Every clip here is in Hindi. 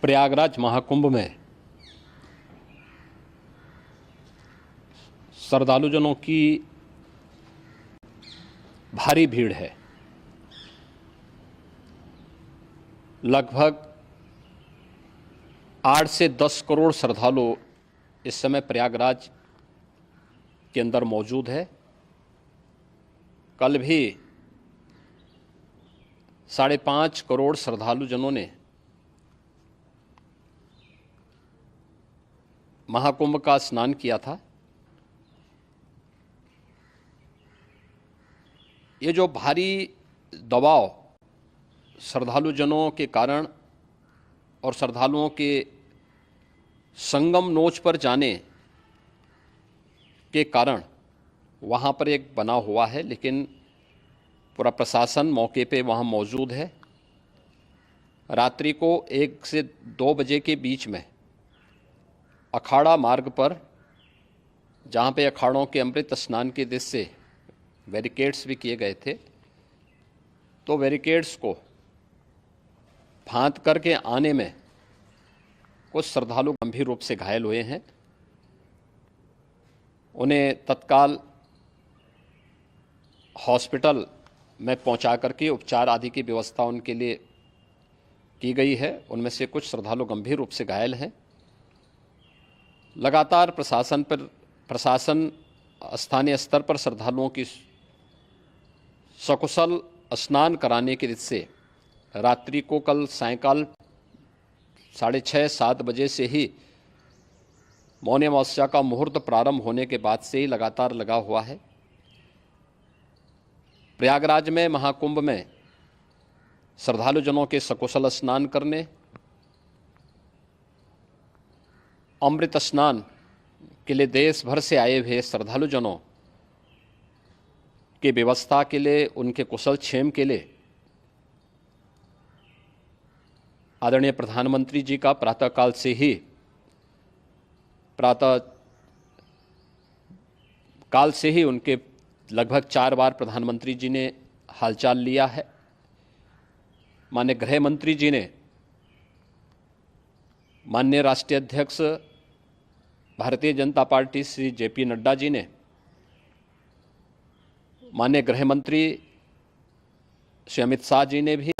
प्रयागराज महाकुंभ में श्रद्धालुजनों की भारी भीड़ है। लगभग 8 से 10 करोड़ श्रद्धालु इस समय प्रयागराज के अंदर मौजूद है। कल भी 5.5 करोड़ श्रद्धालुजनों ने महाकुंभ का स्नान किया था। ये जो भारी दबाव श्रद्धालुजनों के कारण और श्रद्धालुओं के संगम नोच पर जाने के कारण वहाँ पर एक बना हुआ है, लेकिन पूरा प्रशासन मौके पे वहाँ मौजूद है। रात्रि को 1 से 2 बजे के बीच में अखाड़ा मार्ग पर, जहाँ पे अखाड़ों के अमृत स्नान के दृश्य से बैरिकेड्स भी किए गए थे, तो बैरिकेड्स को फांद करके आने में कुछ श्रद्धालु गंभीर रूप से घायल हुए हैं। उन्हें तत्काल हॉस्पिटल में पहुंचा करके उपचार आदि की व्यवस्था उनके लिए की गई है। उनमें से कुछ श्रद्धालु गंभीर रूप से घायल हैं। लगातार प्रशासन स्थानीय स्तर पर श्रद्धालुओं की सकुशल स्नान कराने के दृष्टि से रात्रि को कल सायंकाल 6:30-7 बजे से ही मौनी अमावस्या का मुहूर्त प्रारंभ होने के बाद से ही लगातार लगा हुआ है। प्रयागराज में महाकुंभ में श्रद्धालुजनों के सकुशल स्नान करने, अमृत स्नान के लिए देश भर से आए हुए श्रद्धालुजनों की व्यवस्था के लिए, उनके कुशल क्षेम के लिए आदरणीय प्रधानमंत्री जी का प्रातःकाल से ही उनके लगभग 4 बार प्रधानमंत्री जी ने हालचाल लिया है। माननीय गृह मंत्री जी ने, माननीय राष्ट्रीय अध्यक्ष भारतीय जनता पार्टी श्री JP नड्डा जी ने, माननीय गृह मंत्री श्री अमित शाह जी ने भी,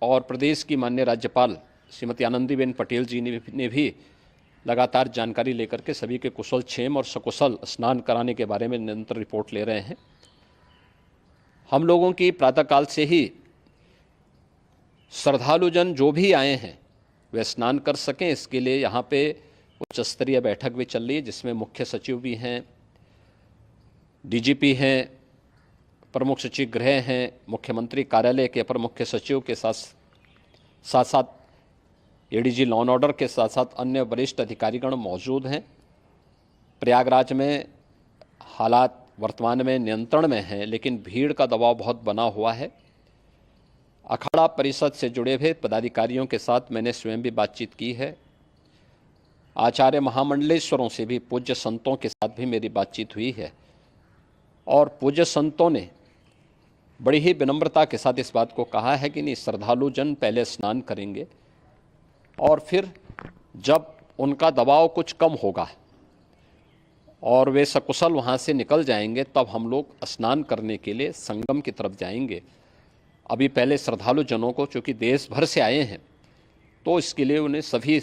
और प्रदेश की माननीय राज्यपाल श्रीमती आनंदीबेन पटेल जी ने भी लगातार जानकारी लेकर के सभी के कुशल क्षेम और सकुशल स्नान कराने के बारे में निरंतर रिपोर्ट ले रहे हैं। हम लोगों की प्रातःकाल से ही श्रद्धालुजन जो भी आए हैं वे स्नान कर सकें, इसके लिए यहाँ पे उच्च स्तरीय बैठक भी चल रही है, जिसमें मुख्य सचिव भी हैं, DGP हैं, प्रमुख सचिव गृह हैं, मुख्यमंत्री कार्यालय के अपर मुख्य सचिव के साथ साथ ADG लॉ एंड ऑर्डर के साथ साथ अन्य वरिष्ठ अधिकारीगण मौजूद हैं। प्रयागराज में हालात वर्तमान में नियंत्रण में हैं, लेकिन भीड़ का दबाव बहुत बना हुआ है। अखाड़ा परिषद से जुड़े हुए पदाधिकारियों के साथ मैंने स्वयं भी बातचीत की है। आचार्य महामंडलेश्वरों से भी, पूज्य संतों के साथ भी मेरी बातचीत हुई है, और पूज्य संतों ने बड़ी ही विनम्रता के साथ इस बात को कहा है कि नहीं, श्रद्धालुजन पहले स्नान करेंगे और फिर जब उनका दबाव कुछ कम होगा और वे सकुशल वहाँ से निकल जाएंगे, तब हम लोग स्नान करने के लिए संगम की तरफ जाएंगे। अभी पहले श्रद्धालुजनों को, चूँकि देश भर से आए हैं, तो इसके लिए उन्हें सभी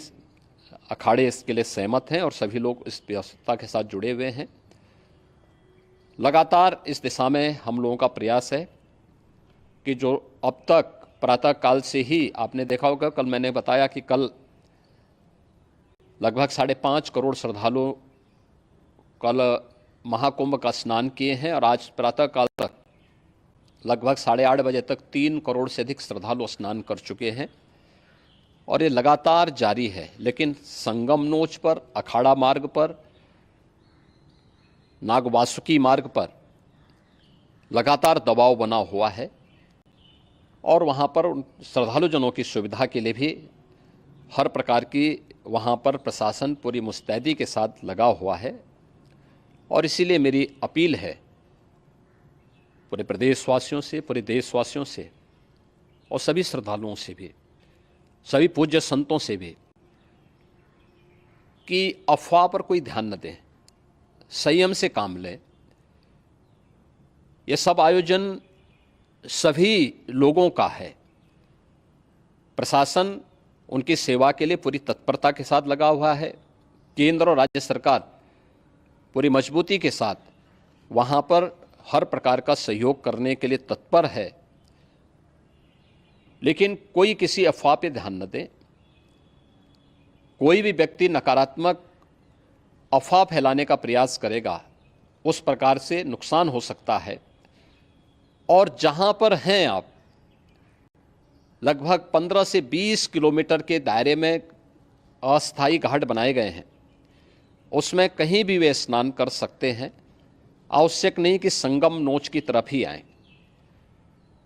अखाड़े इसके लिए सहमत हैं और सभी लोग इस व्यवस्था के साथ जुड़े हुए हैं। लगातार इस दिशा में हम लोगों का प्रयास है कि जो अब तक प्रातःकाल से ही आपने देखा होगा, कल मैंने बताया कि कल लगभग 5.5 करोड़ श्रद्धालु कल महाकुंभ का स्नान किए हैं, और आज प्रातःकाल तक लगभग 8:30 बजे तक 3 करोड़ से अधिक श्रद्धालु स्नान कर चुके हैं, और ये लगातार जारी है। लेकिन संगम नोच पर, अखाड़ा मार्ग पर, नागवासुकी मार्ग पर लगातार दबाव बना हुआ है, और वहाँ पर श्रद्धालुजनों की सुविधा के लिए भी हर प्रकार की वहाँ पर प्रशासन पूरी मुस्तैदी के साथ लगा हुआ है। और इसीलिए मेरी अपील है पूरे प्रदेशवासियों से, पूरे देशवासियों से और सभी श्रद्धालुओं से भी, सभी पूज्य संतों से भी कि अफवाह पर कोई ध्यान न दें, संयम से काम लें। ये सब आयोजन सभी लोगों का है। प्रशासन उनकी सेवा के लिए पूरी तत्परता के साथ लगा हुआ है। केंद्र और राज्य सरकार पूरी मजबूती के साथ वहाँ पर हर प्रकार का सहयोग करने के लिए तत्पर है। लेकिन कोई किसी अफवाह पे ध्यान न दें। कोई भी व्यक्ति नकारात्मक अफवाह फैलाने का प्रयास करेगा, उस प्रकार से नुकसान हो सकता है। और जहाँ पर हैं आप, लगभग 15 से 20 किलोमीटर के दायरे में अस्थायी घाट बनाए गए हैं, उसमें कहीं भी वे स्नान कर सकते हैं। आवश्यक नहीं कि संगम नोच की तरफ ही आएं,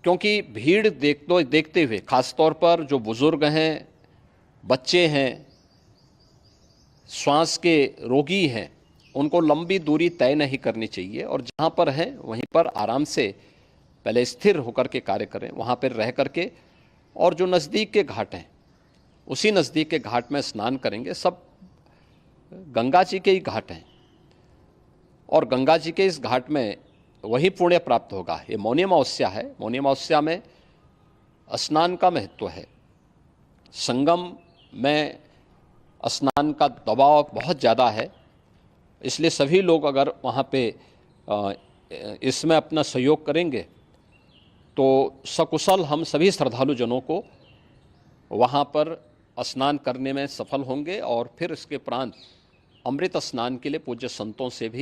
क्योंकि भीड़ देखते हुए खासतौर पर जो बुजुर्ग हैं, बच्चे हैं, श्वास के रोगी हैं, उनको लंबी दूरी तय नहीं करनी चाहिए और जहाँ पर हैं वहीं पर आराम से पहले स्थिर होकर के कार्य करें, वहाँ पर रह करके। और जो नज़दीक के घाट हैं, उसी नज़दीक के घाट में स्नान करेंगे। सब गंगा जी के ही घाट हैं और गंगा जी के इस घाट में वही पुण्य प्राप्त होगा। ये मौनी अमावस्या है। मौनी अमावस्या में स्नान का महत्व है। संगम में स्नान का दबाव बहुत ज़्यादा है, इसलिए सभी लोग अगर वहाँ पे इसमें अपना सहयोग करेंगे तो सकुशल हम सभी श्रद्धालु जनों को वहाँ पर स्नान करने में सफल होंगे और फिर इसके उपरांत अमृत स्नान के लिए पूज्य संतों से भी